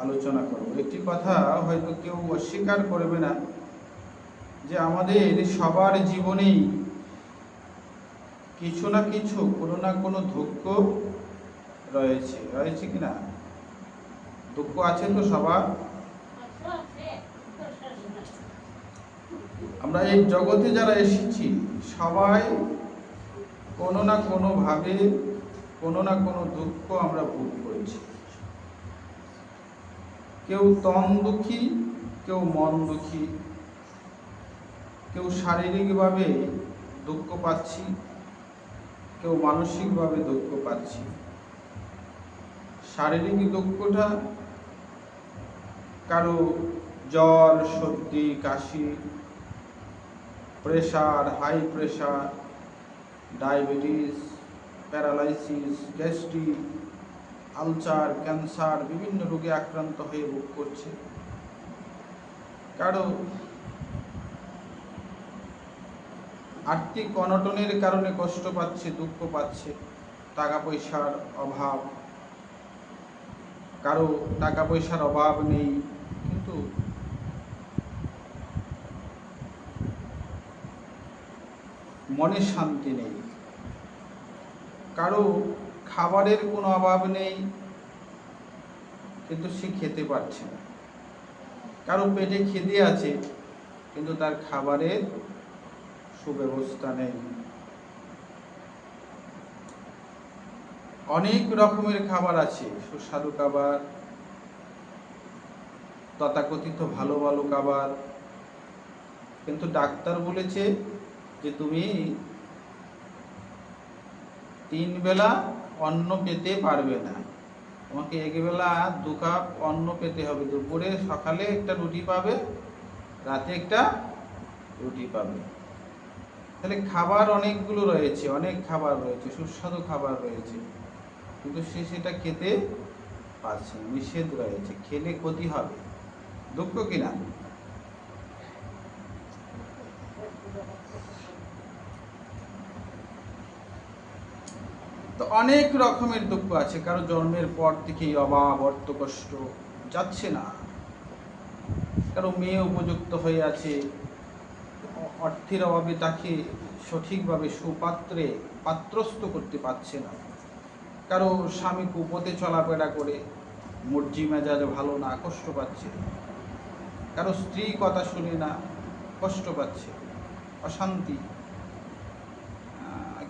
আলোচনা করব। একটি কথা হয়তো কেউ অস্বীকার করবে না যে আমাদের সবার জীবনেই কিছু না কিছু, কোনো না কোনো দুঃখ রয়েছে, রয়েছে কি না? দুঃখ আছে তো সবার। আমরা এই জগতে যারা এসেছি সবাই কোনো না কোনো ভাবে কোনো না কোনো দুঃখ আমরা ভোগ করেছি। কেউ তন দুঃখী, কেউ মন দুঃখী, কেউ শারীরিকভাবে দুঃখ পাচ্ছি, কেউ মানসিকভাবে দুঃখ পাচ্ছি। শারীরিক দুঃখটা কারো জ্বর, সর্দি, কাশি, pressure, high pressure, diabetes, paralysis, gastric, ulcer, cancer, বিভিন্ন রোগে আক্রান্ত হয়ে ভোগ করছে। কারো আর্থিক অনটনের কারণে কষ্ট পাচ্ছে, দুঃখ পাচ্ছে, টাকা পয়সার অভাব। কারো টাকা পয়সার অভাব নেই কিন্তু মনে শান্তি নেই। কারো খাবারের কোনো অভাব নেই কিন্তু সে খেতে পারছে না। কারো পেটে খিদে আছে কিন্তু তার খাবারের সুব্যবস্থা নেই। অনেক রকমের খাবার আছে, সুস্বাদু খাবার, তথাকথিত ভালো ভালো খাবার, কিন্তু ডাক্তার বলেছে যে তুমি 3 বেলা অন্ন পেতে পারবে না, তোমাকে একবেলা 2 কাপ অন্ন পেতে হবে। দুপুরে সকালে একটা রুটি পাবে, রাতে একটা রুটি পাবে। তাহলে খাবার অনেকগুলো রয়েছে, অনেক খাবার রয়েছে, সুস্বাদু খাবার রয়েছে, কিন্তু সে সেটা খেতে পারছে না, নিষেধ রয়েছে, খেলে ক্ষতি হবে। দুঃখ কিনা? তো অনেক রকমের দুঃখ আছে। কারো জন্মের পর থেকেই অভাব, অর্থ কষ্ট যাচ্ছে না। কারো মেয়ে উপযুক্ত হয়ে আছে, অর্থের অভাবে তাকে সঠিকভাবে সুপাত্রে পাত্রস্থ করতে পারছে না। কারো স্বামী কুপথে চলাফেরা করে মর্জি মেজাজ ভালো না, কষ্ট পাচ্ছে। কারো স্ত্রী কথা শুনে না, কষ্ট পাচ্ছে, অশান্তি।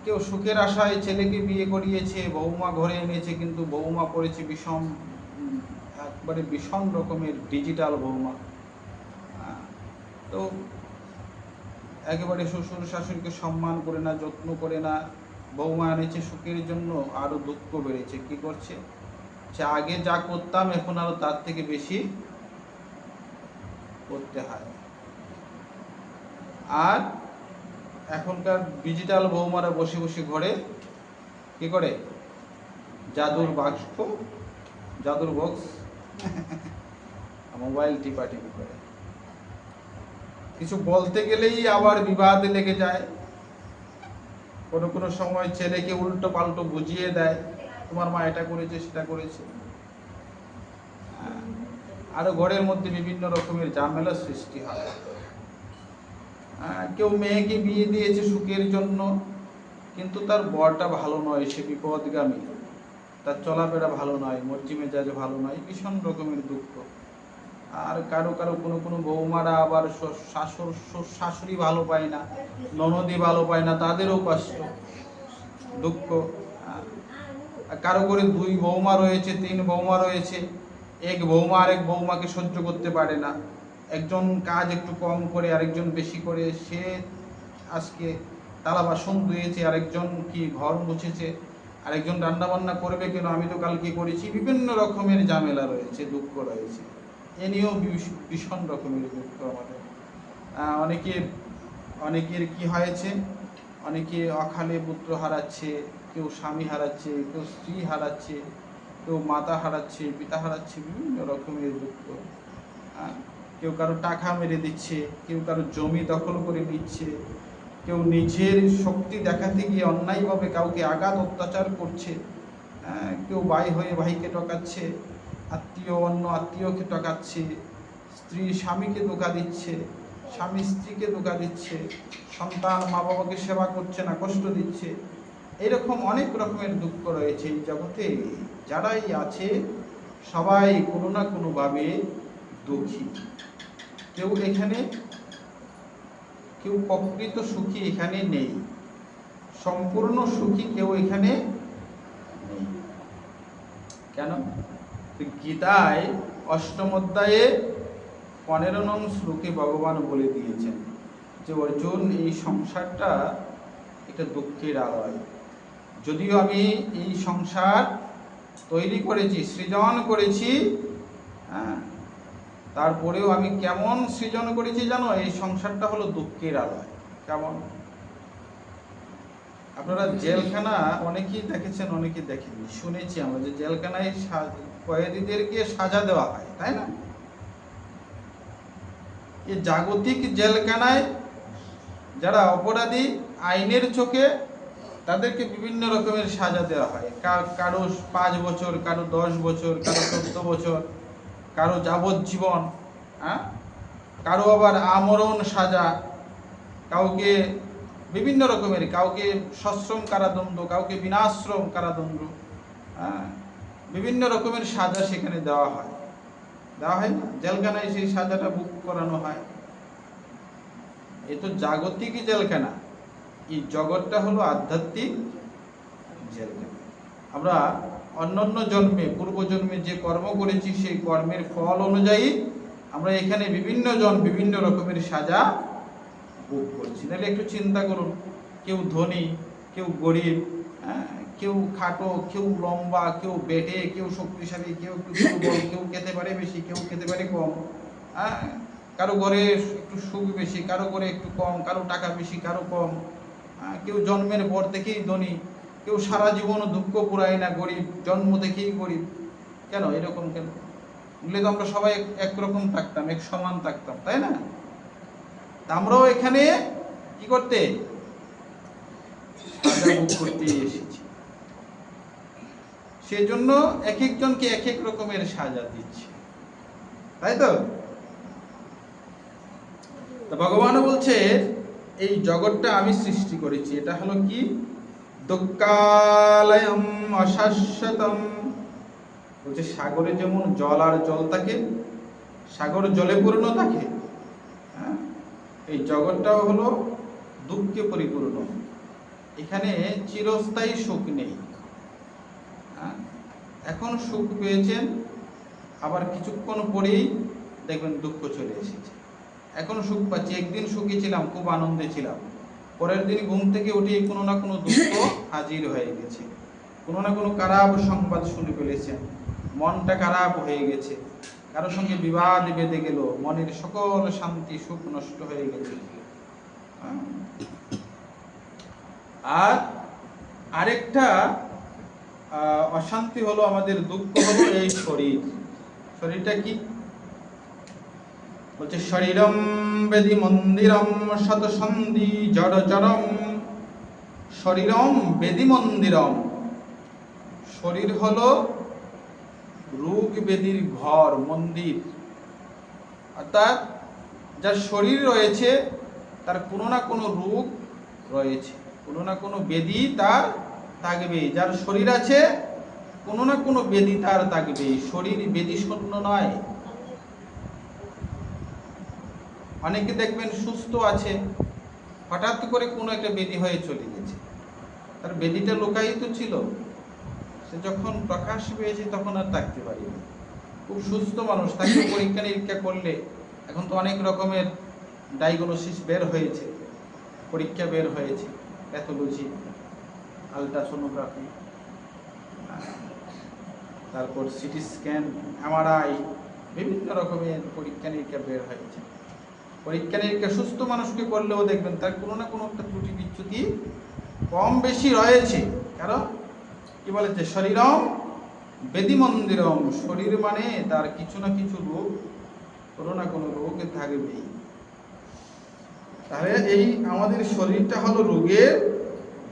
কেউ সুখের আশায় ছেলেকে বিয়ে করিয়েছে, বৌমা ঘরে এনেছে, কিন্তু বৌমা পড়েছে বিষম, একবারে বিষম রকমের ডিজিটাল বৌমা। তো একেবারে শ্বশুর শাশুড়িকে সম্মান করে না, যত্ন করে না। বৌমা এনেছে সুখের জন্য, আরো দুঃখ বেড়েছে। কি করছে? যে আগে যা করতাম এখন আরো তার থেকে বেশি করতে হয়। আর এখনকার ডিজিটাল বৌমারা বসে বসে ঘরে কি করে? জাদুর বাক্স, জাদুর বক্স, মোবাইল টিপাটিপি করে। কিছু বলতে গেলেই আবার বিবাদে লেগে যায়। কোনো কোনো সময় ছেলেকে উল্টো পাল্টো বুঝিয়ে দেয়, তোমার মা এটা করেছে, সেটা করেছে। আরো ঘরের মধ্যে বিভিন্ন রকমের ঝামেলা সৃষ্টি হয়। কেউ মেয়েকে বিয়ে দিয়েছে সুখের জন্য, কিন্তু তার বরটা ভালো নয়, সে বিপদগামী, তার চলাফেরা ভালো নয়, মর্জি মেজাজ ভালো নয়, ভীষণ রকমের দুঃখ। আর কারো কারো কোনো কোনো বৌমারা আবার শাশুড়ি ভালো পায় না, ননদি ভালো পায় না, তাদেরও কষ্ট, দুঃখ। কারো করে 2 বৌমা রয়েছে, 3 বৌমা রয়েছে, এক বৌমা আরেক বৌমাকে সহ্য করতে পারে না। একজন কাজ একটু কম করে, আরেকজন বেশি করে। সে আজকে থালা বাসন ধুয়েছে, আরেকজন কি ঘর মুছেছে, আরেকজন রান্না বান্না করবে কেন, আমি তো কালকে করেছি। বিভিন্ন রকমের ঝামেলা রয়েছে, দুঃখ রয়েছে। এ নিয়েও ভীষণ রকমের দুঃখ আমাদের। অনেকের কি হয়েছে, অনেকে অকালে পুত্র হারাচ্ছে, কেউ স্বামী হারাচ্ছে, কেউ স্ত্রী হারাচ্ছে, কেউ মাতা হারাচ্ছে, পিতা হারাচ্ছে, বিভিন্ন রকমের দুঃখ। কেউ কারো টাকা মেরে দিচ্ছে, কেউ কারো জমি দখল করে নিচ্ছে, কেউ নিজের শক্তি দেখাতে গিয়ে অন্যায়ভাবে কাউকে আঘাত অত্যাচার করছে, কেউ ভাই হয়ে ভাইকে ঠকাচ্ছে, আত্মীয় অন্য আত্মীয়কে ঠকাচ্ছে, স্ত্রী স্বামীকে ধোঁকা দিচ্ছে, স্বামী স্ত্রীকে ধোঁকা দিচ্ছে, সন্তান মা বাবাকে সেবা করছে না, কষ্ট দিচ্ছে। এরকম অনেক রকমের দুঃখ রয়েছে এই জগতে। যারাই আছে সবাই কোনো না কোনোভাবে দুঃখী। কেউ এখানে কেউ প্রকৃত সুখী এখানে নেই, সম্পূর্ণ সুখী কেউ এখানে নেই। কেন? গীতায় ৮ম অধ্যায়ে 15 নং শ্লোকে ভগবান বলে দিয়েছেন যে অর্জুন, এই সংসারটা একটা দুঃখের আলয়। যদিও আমি এই সংসার তৈরি করেছি, সৃজন করেছি, হ্যাঁ, তারপরেও আমি কেমন সৃজন করেছি জানো? এই সংসারটা হলো দুঃখের আলয়। কেমন? আপনারা জেলখানা অনেকেই দেখেছেন, অনেকেই দেখেননি। শুনেছি আমরা যে জেলখানায় কয়েদিদেরকে সাজা দেওয়া হয়, তাই না? এই জাগতিক জেলখানায় যারা অপরাধী, আইনের চোখে তাদেরকে বিভিন্ন রকমের সাজা দেওয়া হয়। কারো 5 বছর, কারো 10 বছর, কারো 14 বছর, কারো যাবজ্জীবন, হ্যাঁ, কারো আবার আমরণ সাজা, কাউকে বিভিন্ন রকমের, কাউকে সশ্রম কারাদণ্ড, কাউকে বিনাশ্রম কারাদণ্ড, হ্যাঁ, বিভিন্ন রকমের সাজা সেখানে দেওয়া হয় না? জেলখানায় সেই সাজাটা বুক করানো হয়। এ তো জাগতিক জেলখানা, এই জগৎটা হলো আধ্যাত্মিক জেলখানা। আমরা অন্যান্য জন্মে, পূর্বজন্মে যে কর্ম করেছি সেই কর্মের ফল অনুযায়ী আমরা এখানে বিভিন্ন জন বিভিন্ন রকমের সাজা ভোগ করছি। তাহলে একটু চিন্তা করুন, কেউ ধনী, কেউ গরিব, কেউ খাটো, কেউ লম্বা, কেউ বেটে, কেউ শক্তিশালী, কেউ একটু দুর্বল, কেউ খেতে পারে বেশি, কেউ খেতে পারে কম, হ্যাঁ, কারো ঘরে একটু সুখ বেশি, কারো ঘরে একটু কম, কারো টাকা বেশি, কারো কম, কেউ জন্মের পর থেকেই ধনী, কেউ সারা জীবন দুঃখ পুরায় না, গরিব, জন্ম থেকেই গরিব। কেন এরকম? কেন? বললে তো আমরা সবাই একরকম থাকতাম, এক সমান থাকতাম, তাই না? আমরাও এখানে কি করতে? সাজা ভোগ করতে এসেছি। সেজন্য এক একজনকে এক এক রকমের সাজা দিচ্ছে, তাই তো? ভগবান বলছে এই জগৎটা আমি সৃষ্টি করেছি। এটা হলো কি? দুঃখালয়ম অশাশ্বতম। বলছে সাগরে যেমন জল আর জল থাকে, সাগর জলে পূর্ণ থাকে, হ্যাঁ, এই জগৎটাও হলো দুঃখে পরিপূর্ণ। এখানে চিরস্থায়ী সুখ নেই। এখন সুখ পেয়েছেন, আবার কিছুক্ষণ পরেই দেখবেন দুঃখ চলে এসেছে। এখন সুখ পাচ্ছি, একদিন সুখী ছিলাম, খুব আনন্দে ছিলাম, পরের দিন ঘুম থেকে উঠে কোনো না কোনো দুঃখ হাজির হয়ে গেছে, কোনো না কোনো খারাপ সংবাদ শুনে ফেলেছেন, মনটা খারাপ হয়ে গেছে, কারোর সঙ্গে বিবাদ বেঁধে গেল, মনের সকল শান্তি সুখ নষ্ট হয়ে গেছে। আর আরেকটা অশান্তি হলো, আমাদের দুঃখ হলো এই শরীর। শরীরটা কি বলছে? শরীরম বেদি মন্দিরম শতসন্ধি জড়চরম। শরীরম বেদি মন্দিরম, শরীর হলো রোগ বেদির ঘর, মন্দির। অর্থাৎ যার শরীর রয়েছে তার কোনো না কোনো রোগ রয়েছে, কোনো না কোনো বেদি তার থাকবেই। যার শরীর আছে কোনো না কোনো বেদি তার থাকবেই। শরীর বেদি শূন্য নয়। অনেকে দেখবেন সুস্থ আছে, হঠাৎ করে কোনো একটা বেদি হয়ে চলে গেছে, তার বেদিটা লুকায়িত ছিল, সে যখন প্রকাশ পেয়েছে তখন আর থাকতে পারেনি। খুব সুস্থ মানুষ, তাকে পরীক্ষা নিরীক্ষা করলে, এখন তো অনেক রকমের ডায়াগনোসিস বের হয়েছে, পরীক্ষা বের হয়েছে, প্যাথোলজি, আলট্রাসোনোগ্রাফি, তারপর সিটি স্ক্যান, এমআরআই, বিভিন্ন রকমের পরীক্ষা নিরীক্ষা বের হয়েছে। পরীক্ষা নিরীক্ষা সুস্থ মানুষকে করলেও দেখবেন তার কোনো না কোনো একটা ত্রুটি বিচ্যুতি কম বেশি রয়েছে। কারণ কি বলেছে? শরীরম বেদি মন্দিরম, শরীর মানে তার কিছু না কিছু রোগ, কোনো না কোনো রোগ থাকবেই। তাহলে এই আমাদের শরীরটা হলো রোগের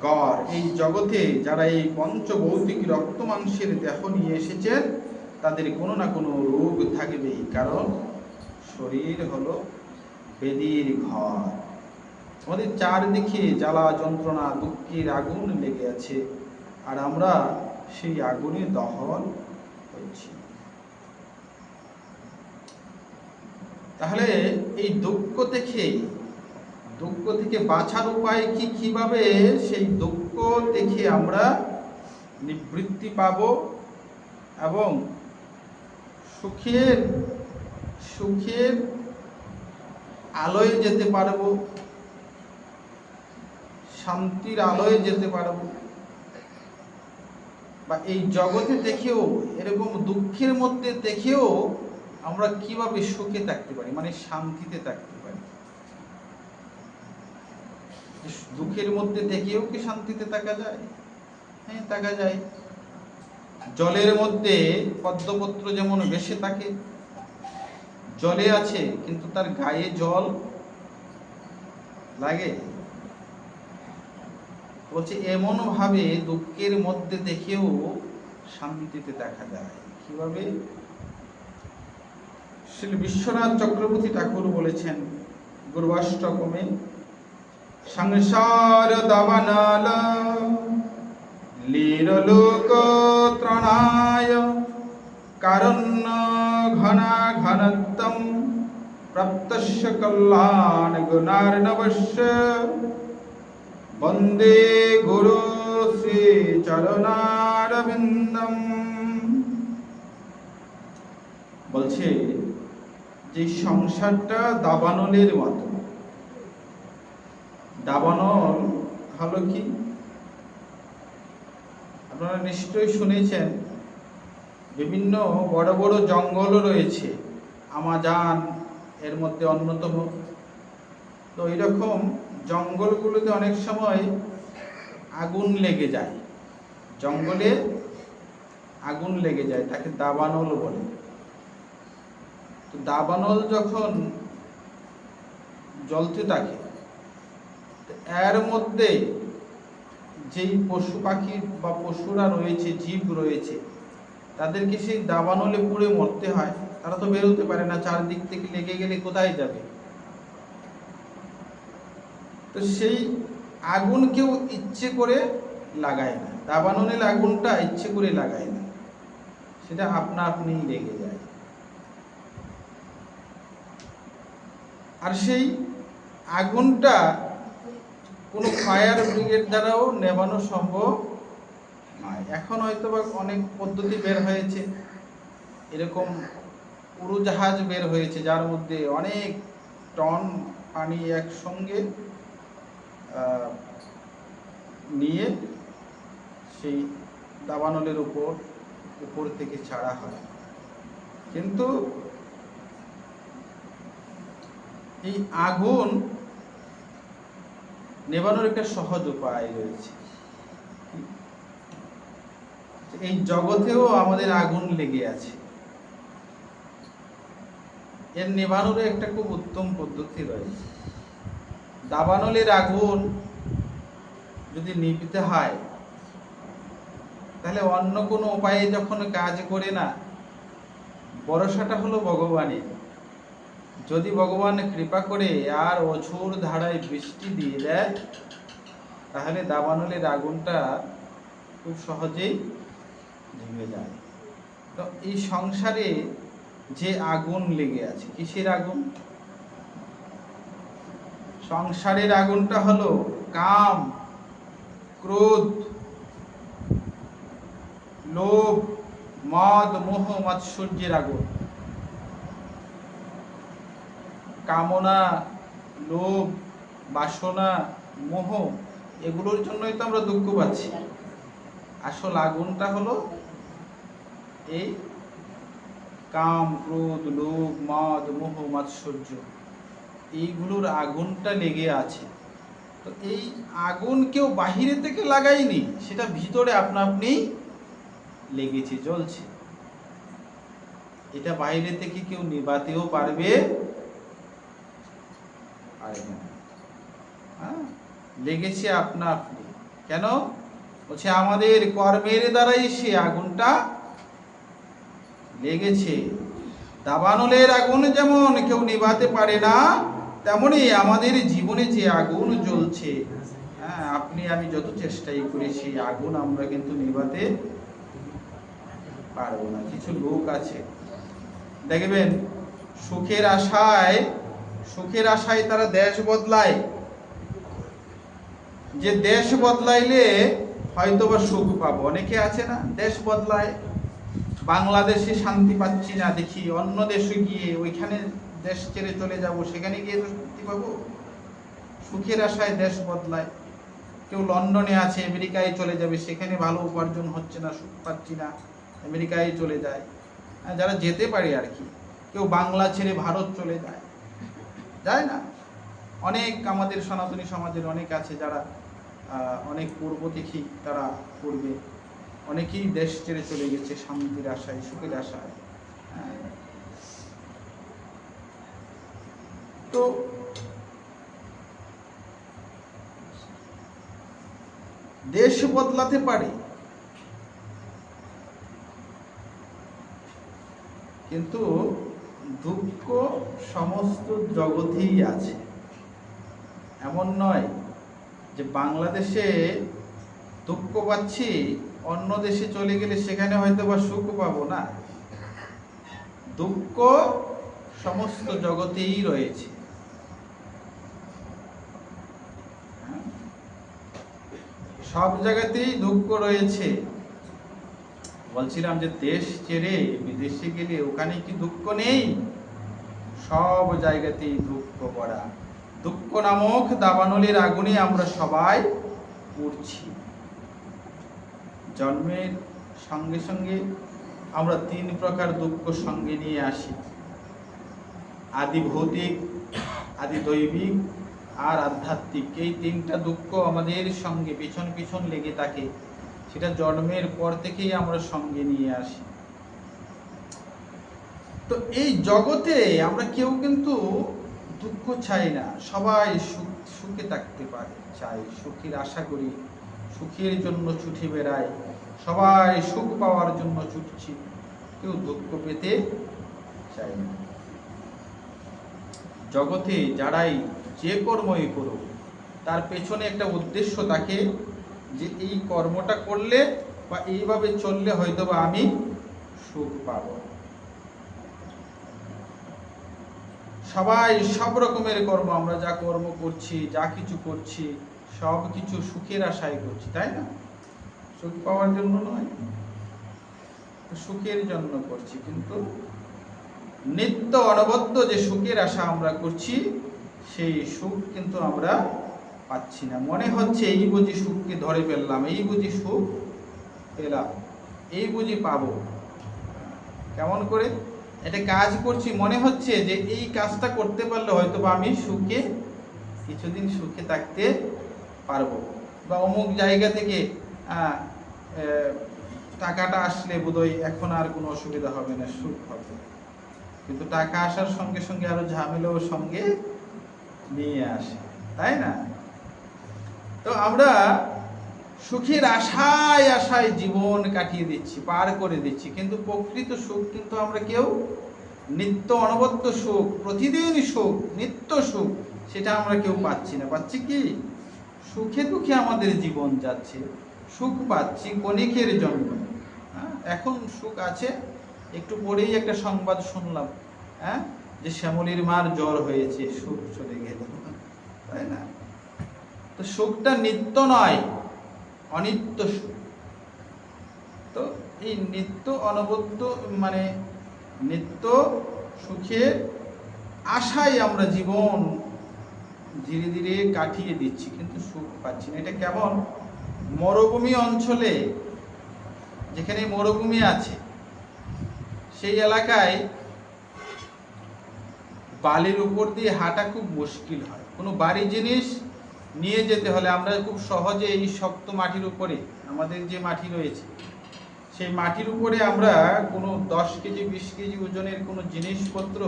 ঘর। এই জগতে যারা এই পঞ্চভৌতিক রক্ত মাংসের দেহ নিয়ে এসেছেন তাদের কোনো না কোনো রোগ থাকবেই, কারণ শরীর হলো বেদির ঘর। আমাদের চারদিকে জ্বালা যন্ত্রণা দুঃখের আগুন লেগে আছে, আর আমরা সেই আগুনে দহন হচ্ছি। তাহলে এই দুঃখ থেকে বাঁচার উপায় কি, কিভাবে সেই দুঃখ থেকে আমরা নিবৃত্তি পাব এবং সুখের আলোয় যেতে পারব, শান্তির আলোয় যেতে পারব, বা এই জগতে দেখেও এরকম দুঃখের মধ্যে দেখেও আমরা কিভাবে সুখে থাকতে পারি, মানে শান্তিতে থাকতে পারি। দুঃখের মধ্যে থেকেও কি শান্তিতে থাকা যায়? হ্যাঁ, থাকা যায়। জলের মধ্যে পদ্মপত্র যেমন ভেসে থাকে, জলে আছে কিন্তু তার গায়ে জল লাগে। বলছে এমন ভাবে দুঃখের মধ্যে দেখেও শান্তিতে দেখা যায়। কিভাবে? শ্রী বিশ্বনাথ চক্রবর্তী ঠাকুর বলেছেন গুরুবাষ্টকমে, সংসার দাবানল লীরলোক ত্রণায় কারণ্য ঘনা ঘনত্বম প্রাপ্তস্য কল্যাণ গুণার্ণবস্য বন্দে গুরু শ্রী চরণারবিন্দম। বলছে যে সংসারটা দাবানলের মতো। দাবানল হলো কি? আপনারা নিশ্চয়ই শুনেছেন, বিভিন্ন বড় বড় জঙ্গলও রয়েছে, আমাজন এর মধ্যে অন্যতম। তো এরকম জঙ্গলগুলোতে অনেক সময় আগুন লেগে যায়, জঙ্গলে আগুন লেগে যায়, তাকে দাবানল বলে। তো দাবানল যখন জ্বলতে থাকে, এর মধ্যে যেই পশু পাখি বা পশুরা রয়েছে, জীব রয়েছে, তাদেরকে সেই দাবানলে পুড়ে মরতে হয়। তারা তো বেরোতে পারে না, চারদিক থেকে লেগে গেলে কোথায় যাবে? তো সেই আগুন কেউ ইচ্ছে করে লাগায় না, দাবানলের আগুনটা ইচ্ছে করে লাগায় না, সেটা আপনা আপনি লেগে যায়। আর সেই আগুনটা কোনো ফায়ার ব্রিগেড দ্বারাও নেভানো সম্ভব নয়। এখন হয়তো বা অনেক পদ্ধতি বের হয়েছে, এরকম উড়োজাহাজ বের হয়েছে, যার মধ্যে অনেক টন পানি একসঙ্গে নিয়ে সেই দাবানলের উপর থেকে ছাড়া হয়। কিন্তু এই আগুন নেভানোর একটা সহজ উপায় রয়েছে। এই জগতেও আমাদের আগুন লেগে আছে, এর নেভানোর একটা খুব উত্তম পদ্ধতি রয়েছে। দাবানলের আগুন যদি নিভিতে হয়, তাহলে অন্য কোনো উপায়ে যখন কাজ করে না, ভরসাটা হলো ভগবানের। যদি ভগবান কৃপা করে আর অঝোর ধারায় বৃষ্টি দিয়ে দেয়, তাহলে দাবানলের আগুনটা খুব সহজেই নিভে যায়। তো এই সংসারে যে আগুন লেগে আছে, কিসের আগুন? সংসারের আগুনটা হলো কাম, ক্রোধ, লোভ, মদ, মোহ, মাৎসর্যের আগুন। কামনা, লোভ, বাসনা, মোহ, এগুলোর জন্যই তো আমরা দুঃখ পাচ্ছি। আসল আগুনটা হলো এই কাম, ক্রোধ, লোভ, মদ, মোহ, মাৎসর্য, এইগুলোর আগুনটা লেগে আছে। তো এই আগুন কেউ বাহিরে থেকে লাগায়নি, সেটা ভিতরে আপনা আপনি লেগেছে, জ্বলছে। এটা বাইরে থেকে কেউ নিভাতেও পারবে না, লেগেছে আপনা আপনি। কেন? বলছে আমাদের কর্মের দ্বারাই সে আগুনটা লেগেছে। দাবানলের আগুন যেমন কেউ নিভাতে পারে না, তেমনি আমাদের জীবনে যে আগুন জ্বলছে, হ্যাঁ, আপনি আমি যত চেষ্টাই করেছি আগুন আমরা কিন্তু নিভাতে পারবো না। কিছু লোক আছে দেখবেন সুখের আশায় তারা দেশ বদলায়, যে দেশ বদলাইলে হয়তো বা সুখ পাবো। অনেকে আছে না, দেশ বদলায়, বাংলাদেশে শান্তি পাচ্ছি না, দেখি অন্য দেশে গিয়ে ওইখানে দেশ ছেড়ে চলে যাব, সেখানে গিয়ে তো শান্তি পাবো। সুখের আশায় দেশ বদলায়। কেউ লন্ডনে আছে, আমেরিকায় চলে যাবে, সেখানে ভালো উপার্জন হচ্ছে না, সুখ পাচ্ছি না, আমেরিকায় চলে যায়, যারা যেতে পারে আর কি। কেউ বাংলা ছেড়ে ভারত চলে যায় না। অনেক আমাদের সনাতনী সমাজের অনেক আছে যারা অনেক পূর্ব দেখি, তারা পূর্বে অনেকেই দেশ ছেড়ে চলে গেছে শান্তির আশায়, সুখের আশায়। তো দেশ বদলাতে পারে, কিন্তু দুঃখ সমস্ত জগতেই আছে। এমন নয় যে বাংলাদেশে দুঃখ পাচ্ছি, অন্য দেশে চলে গেলে সেখানে হয়তো বা সুখ পাবো না। দুঃখ সমস্ত জগতেই রয়েছে। সব জায়গাতেই দুঃখ রয়েছে। বলছিলাম যে দেশ ছেড়ে বিদেশে গেলে ওখানে কি দুঃখ নেই? সব জায়গাতেই দুঃখ ভরা। দুঃখ নামক দাবানলের আগুনে আমরা সবাই পুড়ছি। জন্মের সঙ্গে সঙ্গে আমরা 3 প্রকার দুঃখ সঙ্গে নিয়ে আসি: আদি ভৌতিক, আদি দৈবিক আর আধ্যাত্মিক। এই 3টা দুঃখ আমাদের সঙ্গে পিছন পিছন লেগে থাকে, সেটা জন্মের পর থেকেই আমরা সঙ্গে নিয়ে আসি। তো এই জগতে আমরা কেউ কিন্তু দুঃখ চাই না, সবাই সুখে থাকতে পারে চাই, সুখের আশা করি, সুখের জন্য ছুটে বেড়াই, সবাই সুখ পাওয়ার জন্য ছুটছি, কেউ দুঃখ পেতে চাই না। জগতে যারাই যে কর্মই করুক, তার পেছনে একটা উদ্দেশ্য থাকে যে এই কর্মটা করলে বা এইভাবে চললে হয়তো বা আমি সুখ পাব। সবাই সব রকমের কর্ম, আমরা যা কর্ম করছি, যা কিছু করছি, সব কিছু সুখের আশায় করছি, তাই না? সুখ পাওয়ার জন্য নয়, সুখের জন্য করছি। কিন্তু নিত্য অনবদ্য যে সুখের আশা আমরা করছি, সেই সুখ কিন্তু আমরা পাচ্ছি না। মনে হচ্ছে এই বুঝি সুখকে ধরে ফেললাম, এই বুঝি সুখ পেলাম, এই বুঝি পাবো। কেমন করে এটা কাজ করছি, মনে হচ্ছে যে এই কাজটা করতে পারলে হয়তো বা আমি সুখে কিছুদিন সুখে থাকতে পারবো, বা অমুক জায়গা থেকে টাকাটা আসলে বোধহয় এখন আর কোনো অসুবিধা হবে না, সুখ হবে। কিন্তু টাকা আসার সঙ্গে সঙ্গে আরো ঝামেলাও সঙ্গে নিয়ে আসে, তাই না? তো আমরা সুখের আশায় আশায় জীবন কাটিয়ে দিচ্ছি, পার করে দিচ্ছি, কিন্তু প্রকৃত সুখ কিন্তু আমরা কেউ, নিত্য অনবদ্য সুখ, প্রতিদিন সুখ, নিত্য সুখ, সেটা আমরা কেউ পাচ্ছি না। পাচ্ছি কি? সুখে দুঃখে আমাদের জীবন যাচ্ছে, সুখ পাচ্ছি ক্ষণিকের জন্য। এখন সুখ আছে, একটু পরেই একটা সংবাদ শুনলাম, যে শ্যামলীর মার জ্বর হয়েছে, সুখ চলে গেল, তাই না? তো সুখটা নিত্য নয়, অনিত্য সুখ। তো এই নিত্য অনবদ্য মানে নিত্য সুখের আশায় আমরা জীবন ধীরে ধীরে কাটিয়ে দিচ্ছি, কিন্তু সুখ পাচ্ছি না। এটা কেমন? মরুভূমি অঞ্চলে, যেখানে মরুভূমি আছে, সেই এলাকায় বালির উপর দিয়ে হাঁটা খুব মুশকিল হয়। কোনো ভারী জিনিস নিয়ে যেতে হলে আমরা খুব সহজে এই শক্ত মাটির উপরে, আমাদের যে মাটি রয়েছে, সেই মাটির উপরে আমরা কোনো 10 কেজি 20 কেজি ওজনের কোনো জিনিসপত্র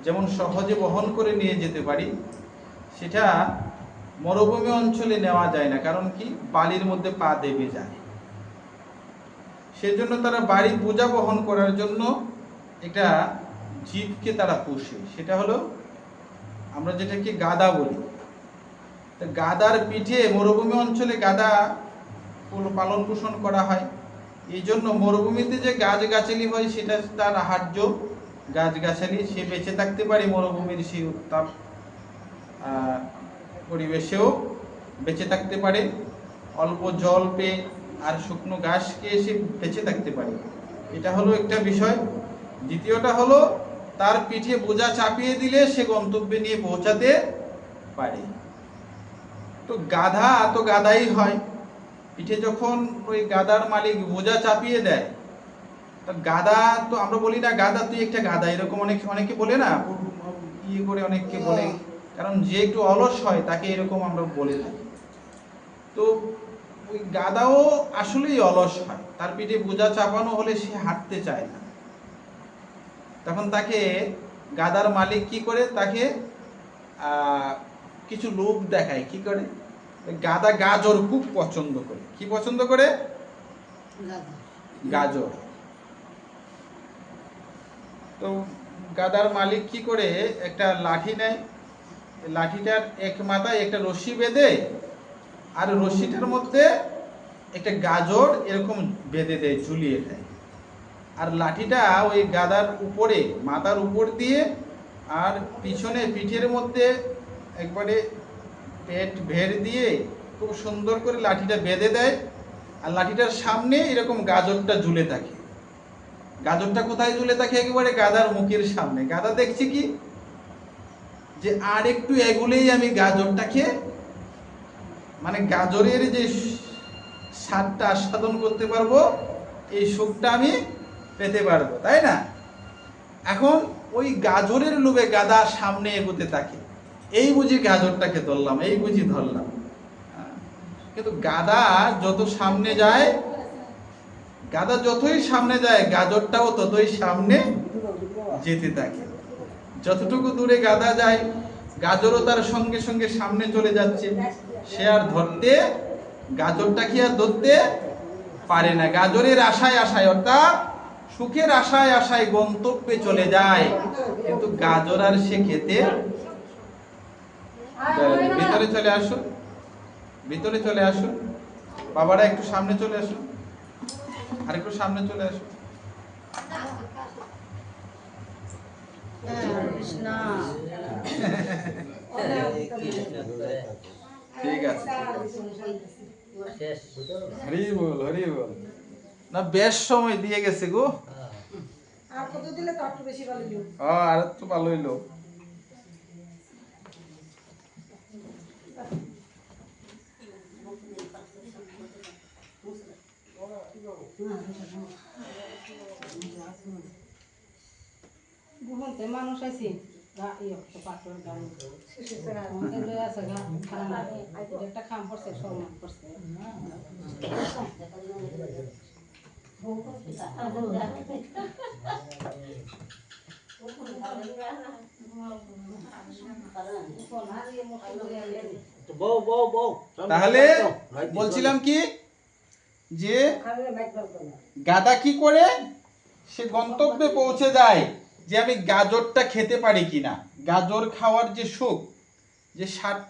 যেমন সহজে বহন করে নিয়ে যেতে পারি, সেটা মরুভূমি অঞ্চলে নেওয়া যায় না। কারণ কি? বালির মধ্যে পা দেবে যায়। সেজন্য তারা বাড়ি বোঝা বহন করার জন্য একটা জীবকে তারা পোষে, সেটা হলো আমরা যেটাকে গাদা বলি। তো গাদার পিঠে, মরুভূমি অঞ্চলে গাদা পালন পোষণ করা হয়। এই জন্য মরুভূমিতে যে গাছগাছালি হয় সেটা তার আহার্য গাছগাছালি, সে বেঁচে থাকতে পারে মরুভূমির সেই উত্তাপ পরিবেশেও বেঁচে থাকতে পারে, অল্প জল পেয়ে আর শুকনো ঘাস খেয়ে সে বেঁচে থাকতে পারে। এটা হলো একটা বিষয়। দ্বিতীয়টা হলো তার পিঠে বোঝা চাপিয়ে দিলে সে গন্তব্যে নিয়ে পৌঁছাতে পারে। তো গাধা তো গাধাই হয়, পিঠে যখন ওই গাধার মালিক বোঝা চাপিয়ে দেয়, তা গাধা তো আমরা বলি না গাধা তুই একটা গাধা, এরকম অনেকে বলে না, ইয়ে করে অনেককে বলে, কারণ যে একটু অলস হয় তাকে এরকম আমরা বলে থাকি। তো ওই গাধাও আসলেই অলস হয়, তার পিঠে বোঝা চাপানো হলে সে হাঁটতে চায় না। তখন তাকে গাধার মালিক কি করে, তাকে কিছু লোভ দেখায়। কি করে? গাধা গাজর খুব পছন্দ করে। কি পছন্দ করে? গাজর। তো গাধার মালিক কি করে, একটা লাঠি নেয়, লাঠিটার এক মাথায় একটা রশি বেঁধে আর রশিটার মধ্যে একটা গাজর এরকম বেঁধে দেয়, ঝুলিয়ে দেয়, আর লাঠিটা ওই গাধার উপরে মাথার উপর দিয়ে আর পিছনে পিঠের মধ্যে একবারে পেট ভের দিয়ে খুব সুন্দর করে লাঠিটা বেঁধে দেয়, আর লাঠিটার সামনে এরকম গাজরটা ঝুলে থাকে। গাজরটা কোথায় ঝুলে থাকে? একেবারে গাধার মুখের সামনে। গাধা দেখছে কি, যে আর একটু এগুলেই আমি গাজরটাকে, মানে গাজরের যে স্বাদটা আস্বাদন করতে পারবো, এই সুখটা আমি পেতে পারবো, তাই না? এখন ওই গাজরের লোভে গাধা সামনে এগোতে থাকে, এই বুঝি গাজরটাকে ধরলাম, এই বুঝি ধরলাম। কিন্তু গাধা যত সামনে যায়, গাধা যতই সামনে যায় গাজরটাও ততই সামনে যেতে থাকে। যতটুকু দূরে গাধা যায় গাজরও তার সঙ্গে সঙ্গে সামনে চলে যাচ্ছে। সে আর ধরতে, গাজরটা কি আর ধরতে পারে না। গাজরের আশায় আশায়, অর্থাৎ সুখের আশায় আশায় গন্তব্যে চলে যায়, কিন্তু গাজর আর সে খেতে। ভিতরে চলে আসুন, ভিতরে চলে আসুন, বাবারা একটু সামনে চলে আসুন, আর একটু সামনে চলে আসুন। ঠিক আছে, হরি বল, হরি বল। না বেশ সময় দিয়ে গেছে গো, আর কত দিলে তো একটু বেশি ভালো হইলো। আর একটু ভালো হইলো। ঘুমতে মানুষ আছে পাথর গান আছে একটা খাম পড়ছে, সম্মান করছে। তাহলে বলছিলাম কি, যে গাধা কি করে সে গন্তব্যে পৌঁছে যায়, যে আমি গাজরটা খেতে পারি কিনা, গাজর খাওয়ার যে সুখ, যে স্বাদ